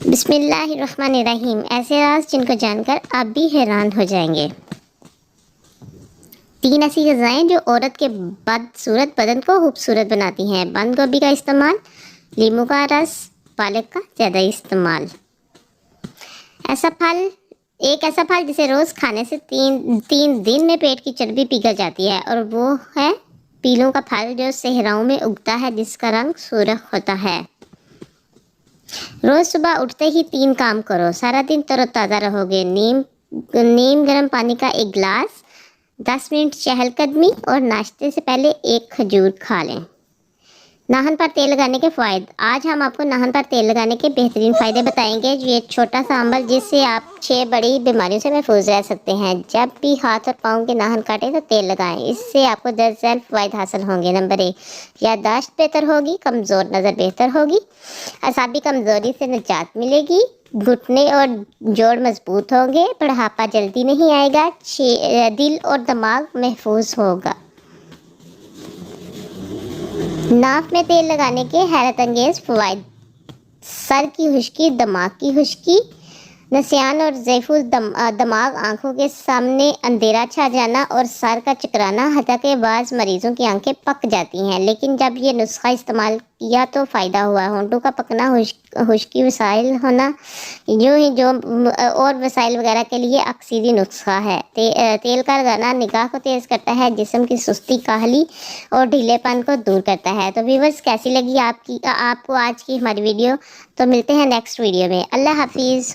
بسم اللہ الرحمن الرحیم، ایسے راز جن کو جان کر آپ بھی حیران ہو جائیں گے۔ 3 ایسی غذائیں جو عورت کے بدصورت بدن کو خوبصورت بناتی ہیں۔ بند گوبھی کا استعمال، لیموں کا رس، پالک کا زیادہ استعمال۔ ایک ایسا پھل جسے روز کھانے سے تین دن میں پیٹ کی چربی پگھل جاتی ہے، اور وہ ہے پیلوں کا پھل جو صحراؤں میں اگتا ہے، جس کا رنگ سرخ ہوتا ہے۔ روز صبح اٹھتے ہی 3 کام کرو، سارا دن تر و تازہ رہو گے۔ نیم گرم پانی کا 1 گلاس، 10 منٹ چہل قدمی، اور ناشتے سے پہلے 1 کھجور کھا لیں۔ ناخن پر تیل لگانے کے فوائد۔ آج ہم آپ کو ناخن پر تیل لگانے کے بہترین فائدے بتائیں گے۔ یہ چھوٹا سا عمل جس سے آپ 6 بڑی بیماریوں سے محفوظ رہ سکتے ہیں۔ جب بھی ہاتھ اور پاؤں کے ناخن کاٹیں تو تیل لگائیں، اس سے آپ کو درج ذیل فوائد حاصل ہوں گے۔ نمبر 1، یادداشت بہتر ہوگی، کمزور نظر بہتر ہوگی، اعصابی کمزوری سے نجات ملے گی، گھٹنے اور جوڑ مضبوط ہوں گے، بڑھاپا جلدی نہیں آئے گا، دل اور دماغ محفوظ ہوگا۔ ناک میں تیل لگانے کے حیرت انگیز فوائد۔ سر کی خشکی، دماغ کی خشکی، نسیان اور ضعف دماغ، آنکھوں کے سامنے اندھیرا چھا جانا اور سر کا چکرانا، حتیٰ کہ بعض مریضوں کی آنکھیں پک جاتی ہیں، لیکن جب یہ نسخہ استعمال کیا تو فائدہ ہوا۔ ہونٹوں کا پکنا، خشکی، وسائل ہونا، اور وسائل وغیرہ کے لیے اکسیری نسخہ ہے۔ تیل کا لگانا نگاہ کو تیز کرتا ہے، جسم کی سستی، کاہلی اور ڈھیلے پن کو دور کرتا ہے۔ تو ویورز، کیسی لگی آپ کو آج کی ہماری ویڈیو؟ تو ملتے ہیں نیکسٹ ویڈیو میں۔ اللہ حافظ۔